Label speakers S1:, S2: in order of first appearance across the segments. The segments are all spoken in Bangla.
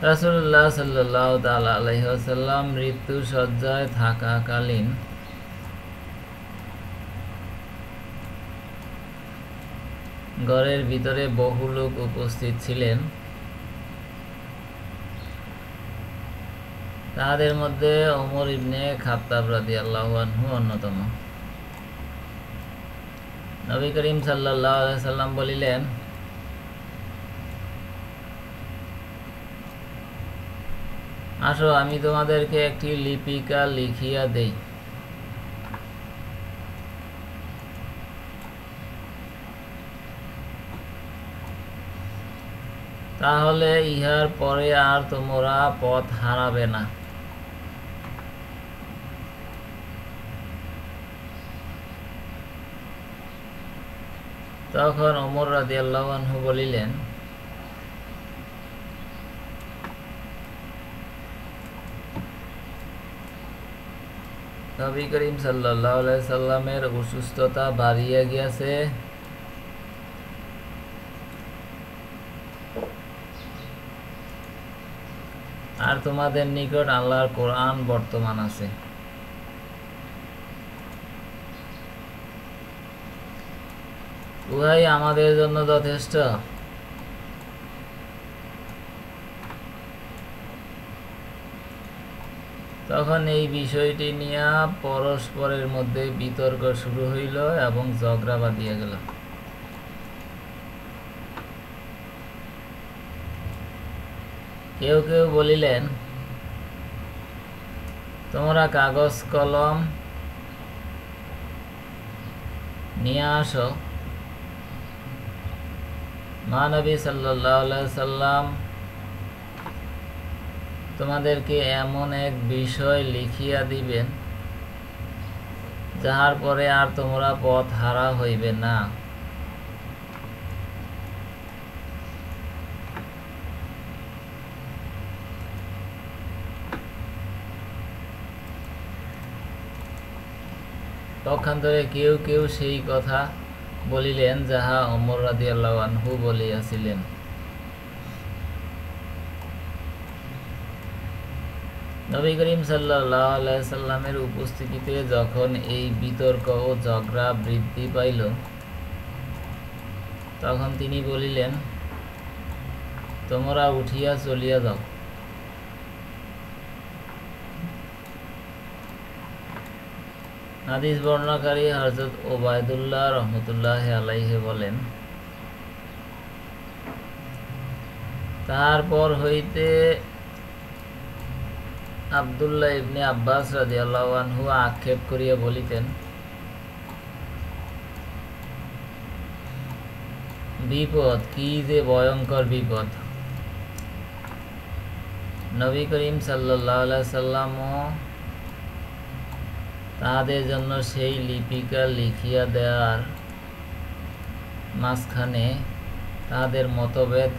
S1: রাসূলুল্লাহ সাল্লাল্লাহু তাআলা আলাইহি ওয়াসাল্লাম মৃত্যু শয্যায় থাকাকালীন ঘরের ভিতরে বহু লোক উপস্থিত ছিলেন। তাদের মধ্যে ওমর ইবনে খাত্তাব রাদিয়াল্লাহু আনহু অন্যতম। নবী করিম সাল্লাল্লাহু আলাইহি ওয়াসাল্লাম বলিলেন, আসো আমি তোমাদেরকে একটি লিপিকা লিখিয়া দেই। তাহলে ইহার পরে আর তোমরা পথ হারাবে না। তখন ওমর রাদিয়াল্লাহু আনহু বলিলেন, নবী করিম সাল্লাল্লাহু আলাইহি সাল্লামের অসুস্থতা বাড়িয়া গিয়াছে, আর তোমাদের নিকট আল্লাহর কোরআন বর্তমান আছে। উহাই আমাদের জন্য যথেষ্ট। তখন এই বিষয়টি নিয়ে পরস্পরের মধ্যে বিতর্ক শুরু হইল এবং ঝগড়া বাঁধিয়া গেল। কেউ কেউ বলিলেন, তোমরা কাগজ কলম নিয়ে আসো, মহানবী সাল্লাল্লাহু আলাইহি সাল্লাম তোমাদেরকে এমন এক বিষয় লিখিয়া দিবেন যাহার পরে আর তোমরা পথ হারা হইবে না। পক্ষান্তরে কেউ কেউ সেই কথা বলিলেন যাহা ওমর রাদিয়াল্লাহু আনহু বলিয়াছিলেন। নবী করিম সাল্লাল্লাহু আলাইহি সাল্লামের উপস্থিতিতে যখন এই বিতর্ক ও ঝগড়া বৃদ্ধি পাইল, তখন তিনি বলিলেন, তোমরা উঠিয়া চলিয়া যাও। হাদিস বর্ণনাকারী হযরত ওবায়দুল্লাহ রাহমাতুল্লাহি আলাইহি বলেন, তারপর হইতে আব্দুল্লাহ ইবনে আব্বাস রাদিয়াল্লাহু আনহু আক্ষেপ করিয়া বলিতেন, বিপদ, কি যে ভয়ঙ্কর বিপদ! নবী করিম সাল্লাল্লাহু আলাইহি সাল্লাম তাহাদের জন্য সেই লিপিকা লিখিয়া দেওয়ার মাঝখানে তাহাদের মতভেদ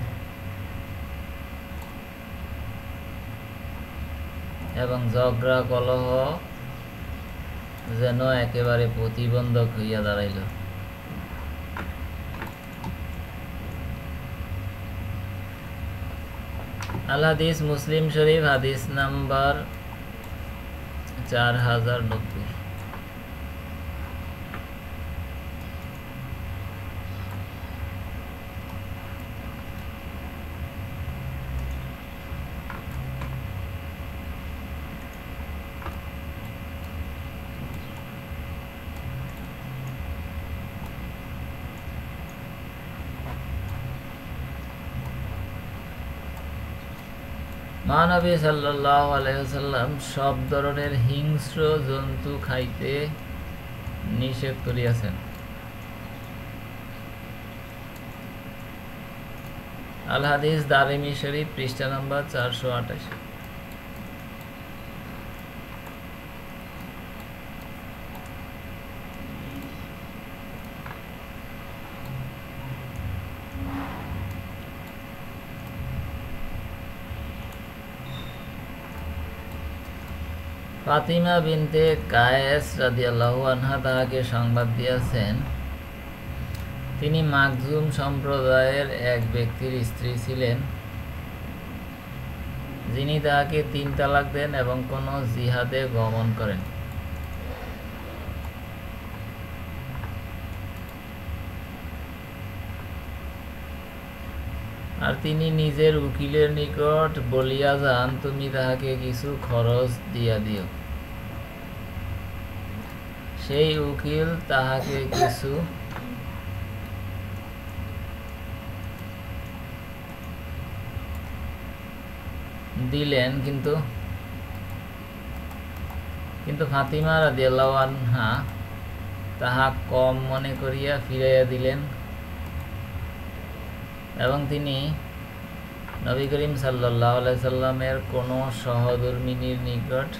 S1: এবং ঝগড়া কলহ যেন একেবারে প্রতিবন্ধক হইয়া দাঁড়াইল। আল হাদিস মুসলিম শরীফ হাদিস নাম্বার 4090। মহানবী সাল্লাল্লাহু আলাইহি ওয়াসাল্লাম সব ধরনের হিংস্র জন্তু খাইতে নিষেধ করিয়াছেন। আল হাদিস দারিমি শরীফ পৃষ্ঠা নম্বর 428। ফাতিমা বিনতে কায়েস রাদিয়াল্লাহু আনহা তাহাকে সংবাদ দিয়াছেন, তিনি মাখজুম সম্প্রদায়ের এক ব্যক্তির স্ত্রী ছিলেন। যিনি তাহাকে 3 তালাক দেন এবং কোনো জিহাদে গমন করেন। আর তিনি নিজের উকিলের নিকট বলিয়া যান, তুমি তাহাকে কিছু খরচ দিয়া দিও। সেই উকিল তাহাকে কিছু দিলেন, কিন্তু ফাতিমা রাদিয়াল্লাহু আনহা তাহা কম মনে করিয়া ফিরাইয়া দিলেন এবং তিনি নবী করিম সাল্লাল্লাহু আলাইহি সাল্লামের কোন সহধর্মিনীর নিকট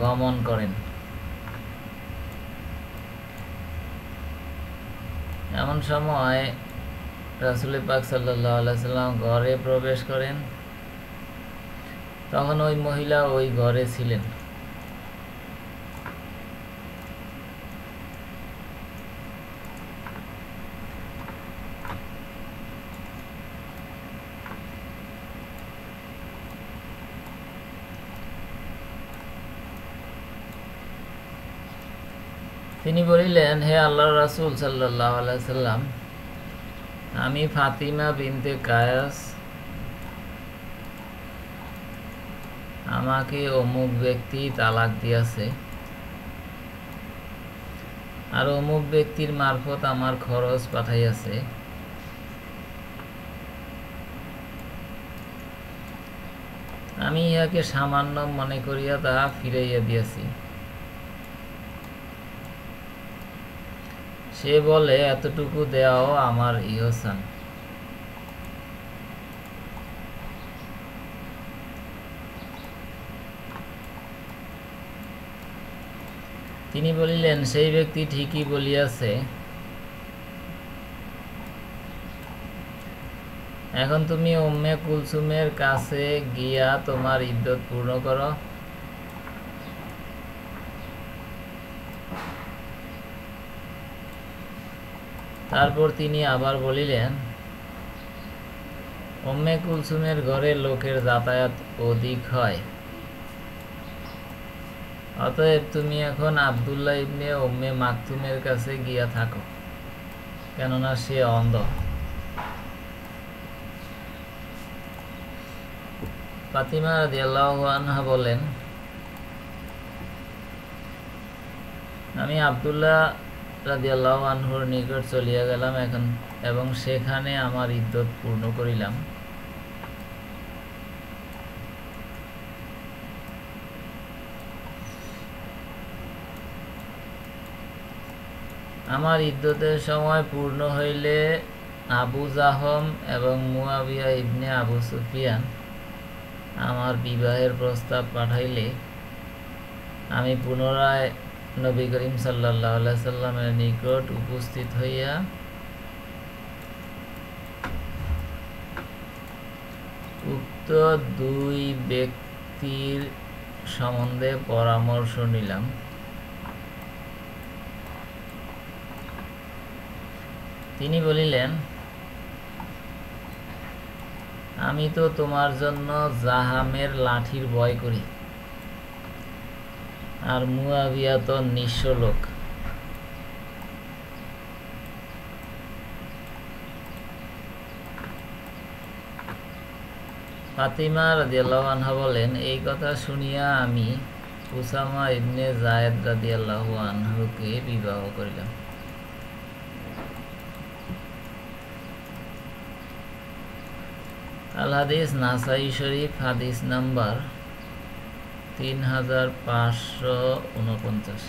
S1: গমন করেন। এমন সময় রাসূল পাক সাল্লাল্লাহু আলাইহি সাল্লাম ঘরে প্রবেশ করেন। তখন ওই মহিলা ওই ঘরে ছিলেন। তিনি বলিলেন, হে আল্লাহর রাসূল সাল্লাল্লাহু আলাইহি সাল্লাম, আমি ফাতিমা বিনতে কায়েস আমাকে অমুক ব্যক্তি তালাক দিয়াছে, আর অমুক ব্যক্তির মারফত আমার খরচ পাঠাইয়াছে। আমি ইহাকে সামান্য মনে করিয়া তাহা ফিরাইয়া দিয়াছি। সে বলে, এতটুকু দেও আমার ইহসান। তিনি বলিলেন, সেই ব্যক্তি ঠিকই বলিয়াছে, এখন তুমি উম্মে কুলসুমের কাছে গিয়া তোমার ইদ্দত পূর্ণ করো। তারপর তিনি আবার বলিলেন, উম্মে কুলসুমের ঘরে লোকের যাতায়াত অধিক হয়, অতএব তুমি এখন আব্দুল্লাহ ইবনে উম্মে মাকতুমের কাছে গিয়া থাকো, কেননা সে অন্ধ। ফাতিমা রাদিয়াল্লাহু আনহা বলেন, আমি আব্দুল্লাহ রাদিয়াল্লাহু আনহুর নিকট চলিয়া গেলাম এবং সেখানে আমার ইদ্দত পূর্ণ করিলাম। আমার ইদ্দতের সময় পূর্ণ হইলে আবু জাহম এবং মুয়াবিয়া ইবনে আবু সুফিয়ান আমার বিবাহের প্রস্তাব পাঠাইলে আমি পুনরায় নবী করিম সাল্লাল্লাহু আলাইহি সাল্লামের নিকট উপস্থিত হইয়া উক্ত দুই ব্যক্তির সম্বন্ধে পরামর্শ নিলাম। তিনি বলিলেন, আমি তো তোমার জন্য জাহামের লাঠির ভয় করি, আর মুয়াবিয়া তো নিঃস্ব লোক। ফাতিমা রাদিয়াল্লাহু আনহা বলেন, এই কথা শুনিয়া আমি উসামা ইবনে যায়েদ রাদিয়াল্লাহু আনহুকে বিবাহ করিলাম। আল হাদিস নাসাই শরীফ, হাদিস নাম্বার 3549।